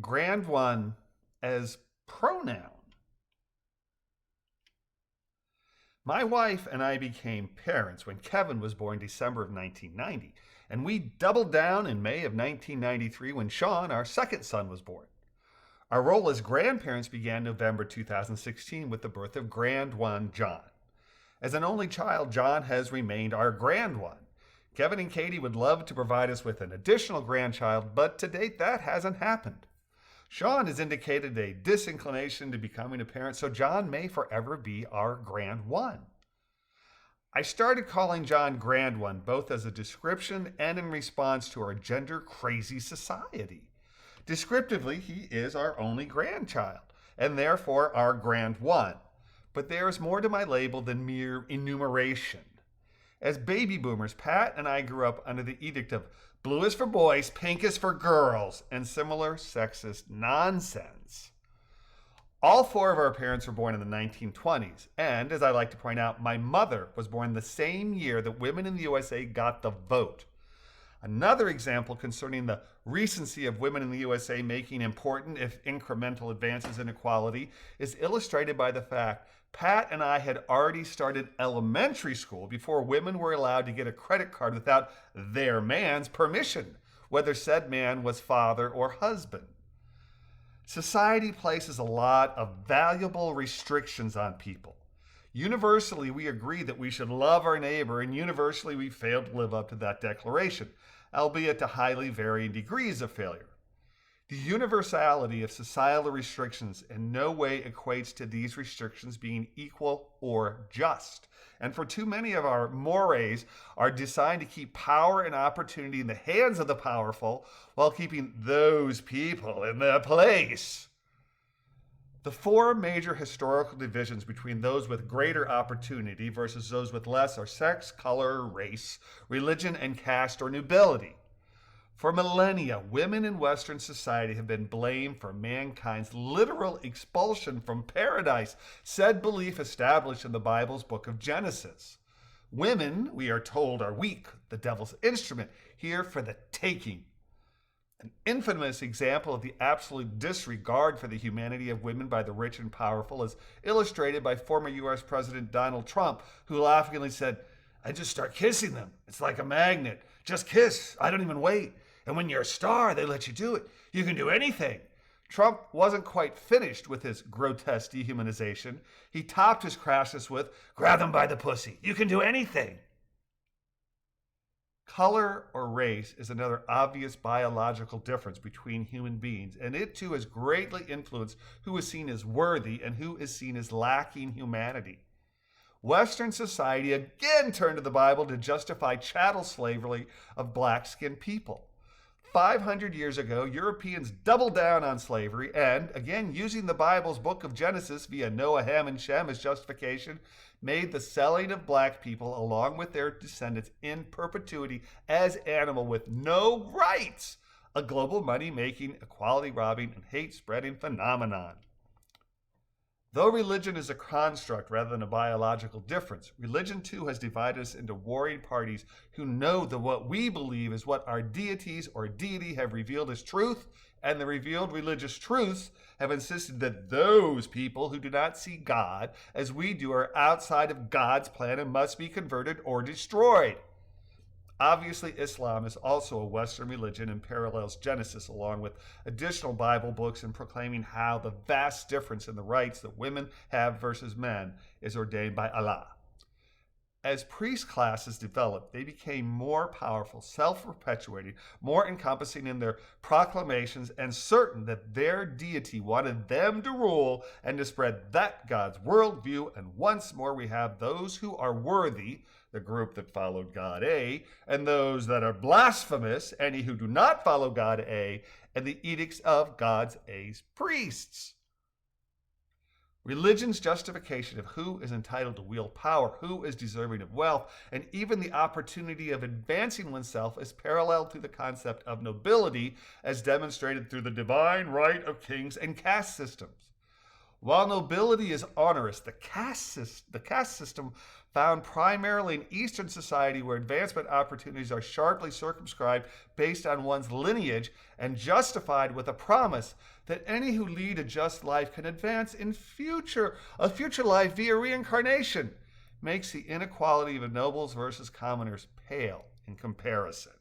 Grandone as pronoun. My wife and I became parents when Kevin was born December of 1990, and we doubled down in May of 1993 when Sean, our second son, was born. Our role as grandparents began November 2016 with the birth of Grandone John. As an only child, John has remained our grandone. Kevin and Katie would love to provide us with an additional grandchild, but to date that hasn't happened. Sean has indicated a disinclination to becoming a parent, so John may forever be our grandone. I started calling John Grandone both as a description and in response to our gender-crazy society. Descriptively, he is our only grandchild, and therefore our grandone. But there is more to my label than mere enumeration. As baby boomers, Pat and I grew up under the edict of blue is for boys, pink is for girls, and similar sexist nonsense. All four of our parents were born in the 1920s, and as I like to point out, my mother was born the same year that women in the USA got the vote. Another example concerning the recency of women in the USA making important, if incremental, advances in equality is illustrated by the fact Pat and I had already started elementary school before women were allowed to get a credit card without their man's permission, whether said man was father or husband. Society places a lot of valuable restrictions on people. Universally, we agree that we should love our neighbor, and universally, we fail to live up to that declaration, albeit to highly varying degrees of failure. The universality of societal restrictions in no way equates to these restrictions being equal or just. And for too many of our mores are designed to keep power and opportunity in the hands of the powerful while keeping those people in their place. The four major historical divisions between those with greater opportunity versus those with less are sex, color, race, religion, and caste or nobility. For millennia, women in Western society have been blamed for mankind's literal expulsion from paradise, said belief established in the Bible's book of Genesis. Women, we are told, are weak, the devil's instrument, here for the taking. An infamous example of the absolute disregard for the humanity of women by the rich and powerful is illustrated by former U.S. President Donald Trump, who laughingly said, "I just start kissing them. It's like a magnet. Just kiss. I don't even wait. And when you're a star, they let you do it. You can do anything." Trump wasn't quite finished with his grotesque dehumanization. He topped his crassness with, "Grab them by the pussy. You can do anything." Color or race is another obvious biological difference between human beings, and it too has greatly influenced who is seen as worthy and who is seen as lacking humanity. Western society again turned to the Bible to justify chattel slavery of black-skinned people. 500 years ago, Europeans doubled down on slavery and, again using the Bible's book of Genesis via Noah, Ham, and Shem as justification, made the selling of black people along with their descendants in perpetuity as animal with no rights a global money-making, equality-robbing, and hate-spreading phenomenon. Though religion is a construct rather than a biological difference, religion too has divided us into warring parties who know that what we believe is what our deities or deity have revealed as truth, and the revealed religious truths have insisted that those people who do not see God as we do are outside of God's plan and must be converted or destroyed. Obviously, Islam is also a Western religion and parallels Genesis along with additional Bible books in proclaiming how the vast difference in the rights that women have versus men is ordained by Allah. As priest classes developed, they became more powerful, self-perpetuating, more encompassing in their proclamations, and certain that their deity wanted them to rule and to spread that God's worldview. And once more we have those who are worthy, the group that followed God A, and those that are blasphemous, any who do not follow God A, and the edicts of God's A's priests. Religion's justification of who is entitled to wield power, who is deserving of wealth, and even the opportunity of advancing oneself is parallel to the concept of nobility as demonstrated through the divine right of kings and caste systems. While nobility is onerous, the caste system found primarily in Eastern society where advancement opportunities are sharply circumscribed based on one's lineage and justified with a promise that any who lead a just life can advance in a future life via reincarnation, makes the inequality of nobles versus commoners pale in comparison.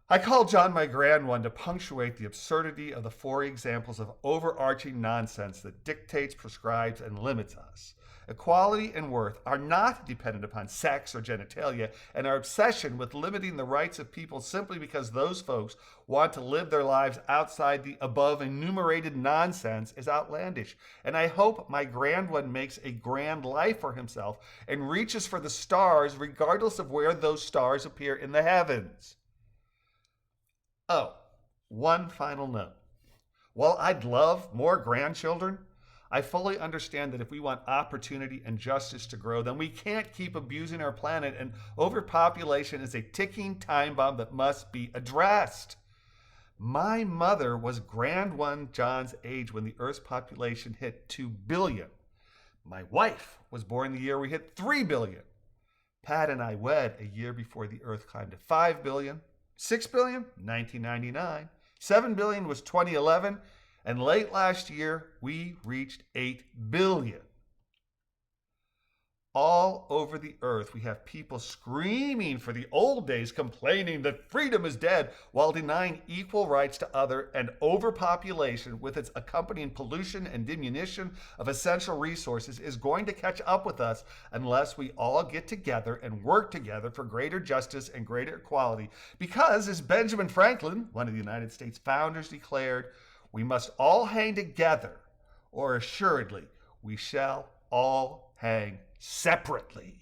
I call John my grand one to punctuate the absurdity of the four examples of overarching nonsense that dictates, prescribes, and limits us. Equality and worth are not dependent upon sex or genitalia, and our obsession with limiting the rights of people simply because those folks want to live their lives outside the above enumerated nonsense is outlandish. And I hope my grand one makes a grand life for himself and reaches for the stars regardless of where those stars appear in the heavens. Oh, one final note. While I'd love more grandchildren, I fully understand that if we want opportunity and justice to grow, then we can't keep abusing our planet, and overpopulation is a ticking time bomb that must be addressed. My mother was grand one John's age when the Earth's population hit 2 billion. My wife was born the year we hit 3 billion. Pat and I wed a year before the Earth climbed to 5 billion. 6 billion, 1999. 7 billion was 2011. And late last year, we reached 8 billion. All over the earth, we have people screaming for the old days, complaining that freedom is dead, while denying equal rights to other, and overpopulation with its accompanying pollution and diminution of essential resources is going to catch up with us unless we all get together and work together for greater justice and greater equality. Because, as Benjamin Franklin, one of the United States founders, declared, we must all hang together, or assuredly we shall all hang separately.